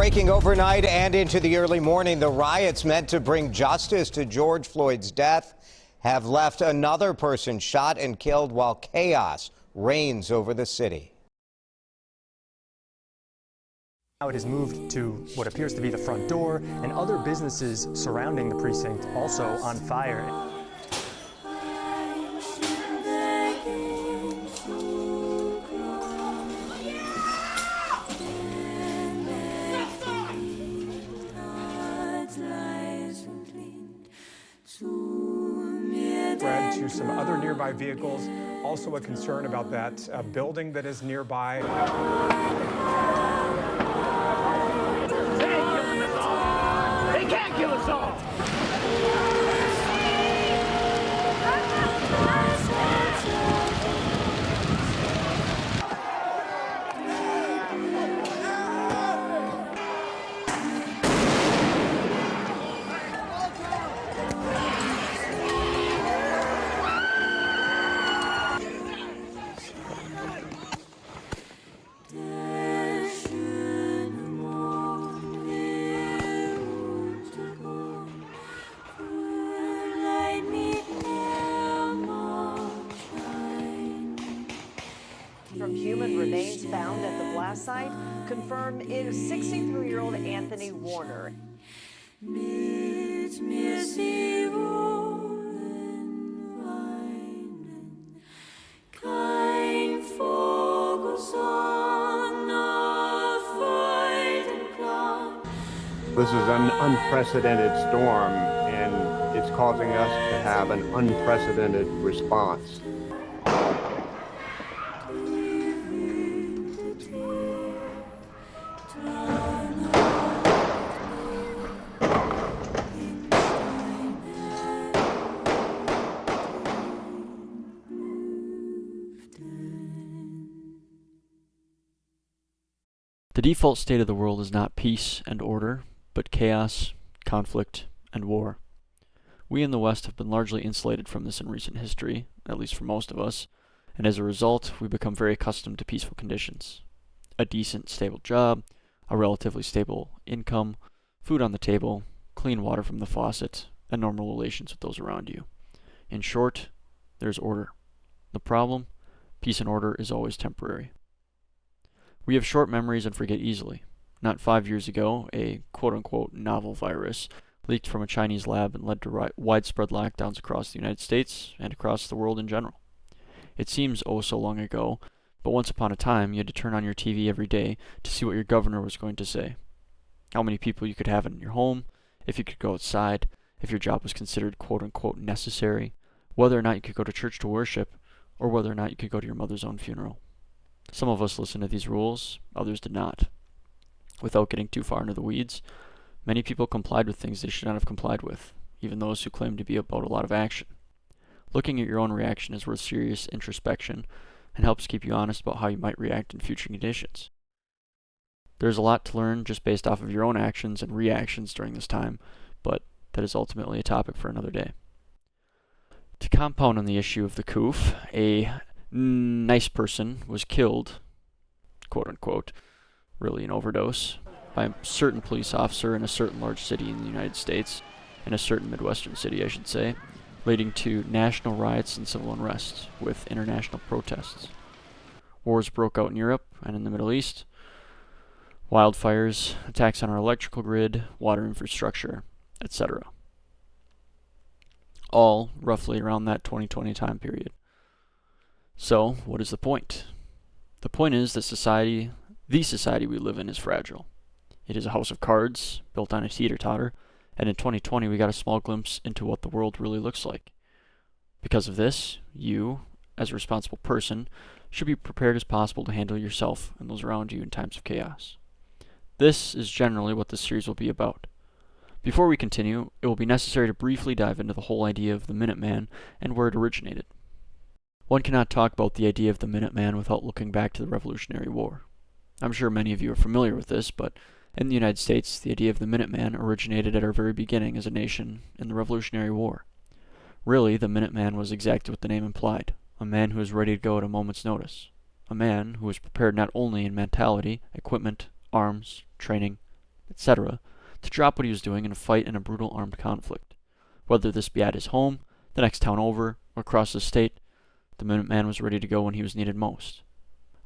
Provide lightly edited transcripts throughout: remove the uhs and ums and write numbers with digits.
Breaking overnight and into the early morning, the riots meant to bring justice to George Floyd's death have left another person shot and killed while chaos reigns over the city. Now it has moved to what appears to be the front door, and other businesses surrounding the precinct also on fire. Spread to some other nearby vehicles. Also a concern about that building that is nearby. They can't kill us all! From human remains found at the blast site confirm it is 63-year-old Anthony Warner. This is an unprecedented storm, and it's causing us to have an unprecedented response. The default state of the world is not peace and order, but chaos, conflict, and war. We in the West have been largely insulated from this in recent history, at least for most of us, and as a result, we become very accustomed to peaceful conditions. A decent, stable job, a relatively stable income, food on the table, clean water from the faucet, and normal relations with those around you. In short, there's order. The problem? Peace and order is always temporary. We have short memories and forget easily. Not 5 years ago, a quote-unquote novel virus leaked from a Chinese lab and led to widespread lockdowns across the United States and across the world in general. It seems oh so long ago, but once upon a time you had to turn on your TV every day to see what your governor was going to say. How many people you could have in your home, if you could go outside, if your job was considered quote-unquote necessary, whether or not you could go to church to worship, or whether or not you could go to your mother's own funeral. Some of us listened to these rules, others did not. Without getting too far into the weeds, many people complied with things they should not have complied with, even those who claim to be about a lot of action. Looking at your own reaction is worth serious introspection and helps keep you honest about how you might react in future conditions. There's a lot to learn just based off of your own actions and reactions during this time, but that is ultimately a topic for another day. To compound on the issue of the coof, a nice person was killed, quote unquote, really an overdose, by a certain police officer in a certain large city in the United States, in a certain Midwestern city, I should say, leading to national riots and civil unrest with international protests. Wars broke out in Europe and in the Middle East, wildfires, attacks on our electrical grid, water infrastructure, etc. All roughly around that 2020 time period. So, what is the point? The point is that the society we live in is fragile. It is a house of cards, built on a teeter-totter, and in 2020 we got a small glimpse into what the world really looks like. Because of this, you, as a responsible person, should be prepared as possible to handle yourself and those around you in times of chaos. This is generally what this series will be about. Before we continue, it will be necessary to briefly dive into the whole idea of the Minuteman and where it originated. One cannot talk about the idea of the Minuteman without looking back to the Revolutionary War. I'm sure many of you are familiar with this, but in the United States, the idea of the Minuteman originated at our very beginning as a nation in the Revolutionary War. Really, the Minuteman was exactly what the name implied, a man who was ready to go at a moment's notice. A man who was prepared not only in mentality, equipment, arms, training, etc., to drop what he was doing and fight in a brutal armed conflict. Whether this be at his home, the next town over, or across the state, the Minuteman was ready to go when he was needed most.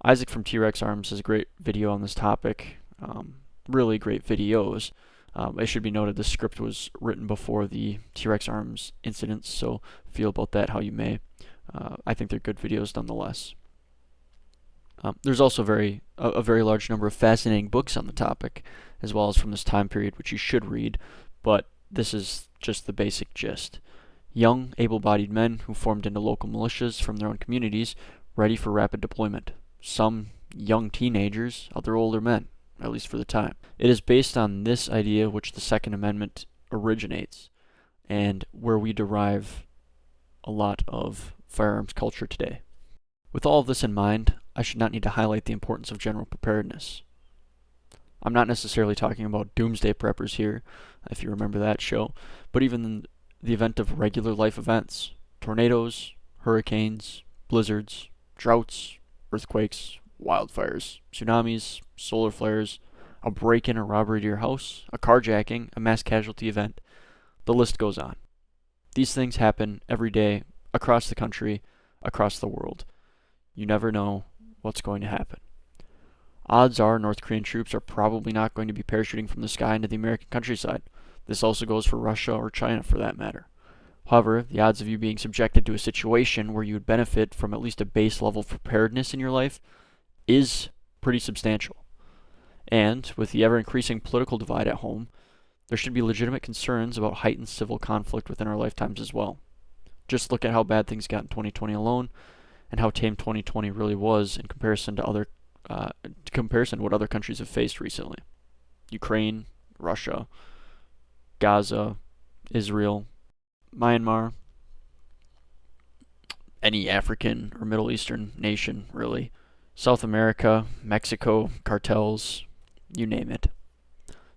Isaac from T-Rex Arms has a great video on this topic, really great videos. It should be noted the script was written before the T-Rex Arms incidents, so feel about that how you may. I think they're good videos nonetheless. There's also a very large number of fascinating books on the topic, as well as from this time period, which you should read, but this is just the basic gist. Young, able-bodied men who formed into local militias from their own communities, ready for rapid deployment. Some young teenagers, other older men, at least for the time. It is based on this idea which the Second Amendment originates, and where we derive a lot of firearms culture today. With all of this in mind, I should not need to highlight the importance of general preparedness. I'm not necessarily talking about doomsday preppers here, if you remember that show, but even in the event of regular life events, tornadoes, hurricanes, blizzards, droughts, earthquakes, wildfires, tsunamis, solar flares, a break-in or robbery to your house, a carjacking, a mass casualty event. The list goes on. These things happen every day, across the country, across the world. You never know what's going to happen. Odds are North Korean troops are probably not going to be parachuting from the sky into the American countryside. This also goes for Russia or China for that matter. However, the odds of you being subjected to a situation where you would benefit from at least a base level of preparedness in your life is pretty substantial. And with the ever-increasing political divide at home, there should be legitimate concerns about heightened civil conflict within our lifetimes as well. Just look at how bad things got in 2020 alone, and how tame 2020 really was in comparison to what other countries have faced recently. Ukraine, Russia, Gaza, Israel, Myanmar, any African or Middle Eastern nation, really. South America, Mexico, cartels, you name it.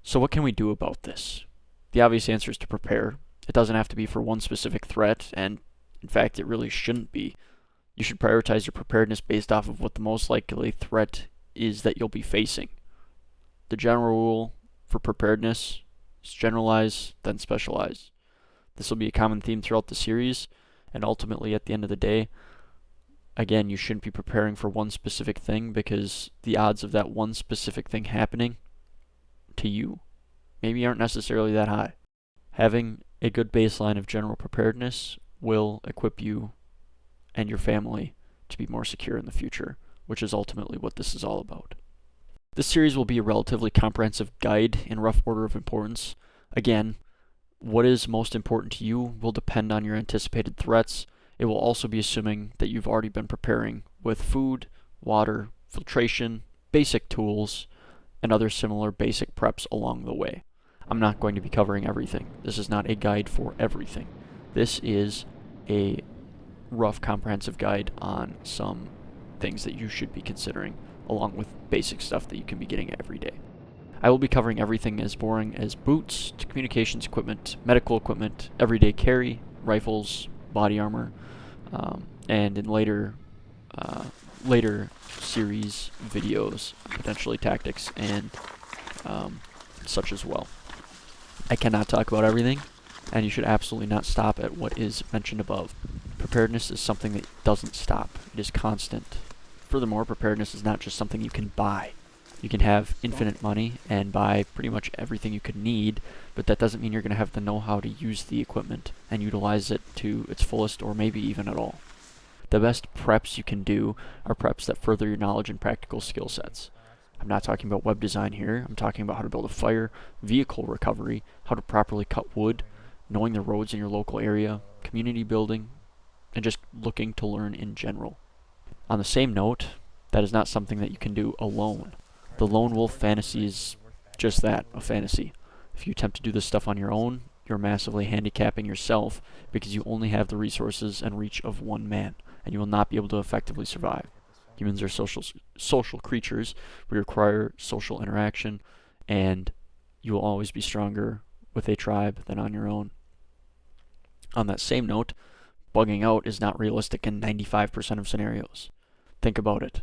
So what can we do about this? The obvious answer is to prepare. It doesn't have to be for one specific threat, and in fact, it really shouldn't be. You should prioritize your preparedness based off of what the most likely threat is that you'll be facing. The general rule for preparedness is generalize, then specialize. This will be a common theme throughout the series, and ultimately at the end of the day, again, you shouldn't be preparing for one specific thing because the odds of that one specific thing happening to you maybe aren't necessarily that high. Having a good baseline of general preparedness will equip you and your family to be more secure in the future, which is ultimately what this is all about. This series will be a relatively comprehensive guide in rough order of importance. Again, what is most important to you will depend on your anticipated threats. It will also be assuming that you've already been preparing with food, water, filtration, basic tools, and other similar basic preps along the way. I'm not going to be covering everything. This is not a guide for everything. This is a rough comprehensive guide on some things that you should be considering, along with basic stuff that you can be getting every day. I will be covering everything as boring as boots to communications equipment, medical equipment, everyday carry, rifles, body armor, and in later series videos, potentially tactics and such as well. I cannot talk about everything, and you should absolutely not stop at what is mentioned above. Preparedness is something that doesn't stop. It is constant. Furthermore, preparedness is not just something you can buy. You can have infinite money and buy pretty much everything you could need, but that doesn't mean you're going to have the know-how to use the equipment and utilize it to its fullest or maybe even at all. The best preps you can do are preps that further your knowledge and practical skill sets. I'm not talking about web design here. I'm talking about how to build a fire, vehicle recovery, how to properly cut wood, knowing the roads in your local area, community building, and just looking to learn in general. On the same note, that is not something that you can do alone. The lone wolf fantasy is just that, a fantasy. If you attempt to do this stuff on your own, you're massively handicapping yourself because you only have the resources and reach of one man, and you will not be able to effectively survive. Humans are social creatures. We require social interaction, and you will always be stronger with a tribe than on your own. On that same note, bugging out is not realistic in 95% of scenarios. Think about it.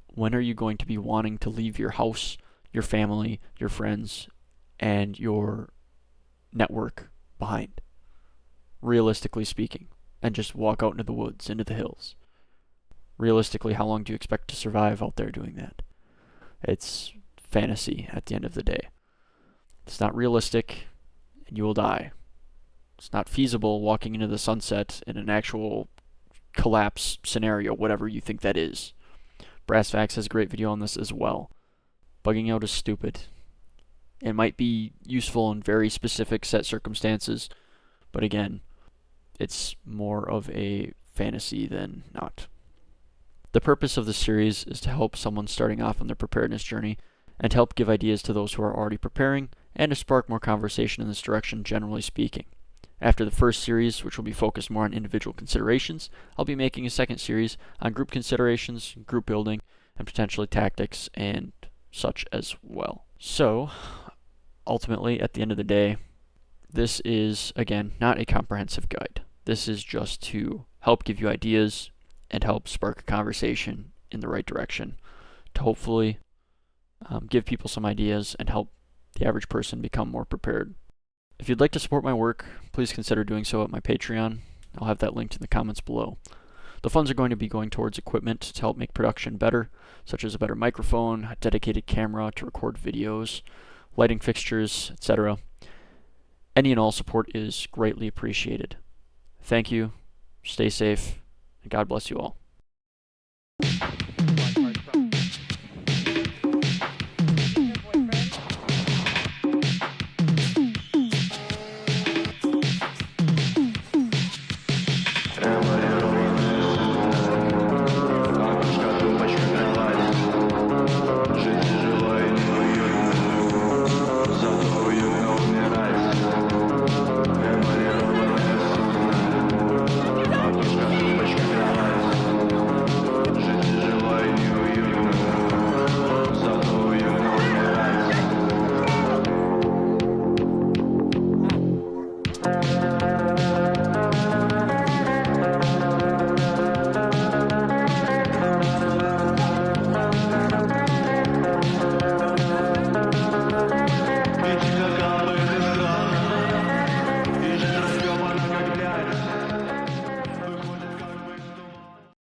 When are you going to be wanting to leave your house, your family, your friends, and your network behind, realistically speaking, and just walk out into the woods, into the hills. Realistically, how long do you expect to survive out there doing that? It's fantasy at the end of the day. It's not realistic, and you will die. It's not feasible walking into the sunset in an actual collapse scenario, whatever you think that is. Brass Facts has a great video on this as well. Bugging out is stupid. It might be useful in very specific set circumstances, but again, it's more of a fantasy than not. The purpose of this series is to help someone starting off on their preparedness journey and help give ideas to those who are already preparing and to spark more conversation in this direction, generally speaking. After the first series, which will be focused more on individual considerations, I'll be making a second series on group considerations, group building, and potentially tactics and such as well. So, ultimately, at the end of the day, this is, again, not a comprehensive guide. This is just to help give you ideas and help spark a conversation in the right direction to hopefully give people some ideas and help the average person become more prepared. If you'd like to support my work, please consider doing so at my Patreon. I'll have that linked in the comments below. The funds are going to be going towards equipment to help make production better, such as a better microphone, a dedicated camera to record videos, lighting fixtures, etc. Any and all support is greatly appreciated. Thank you, stay safe, and God bless you all.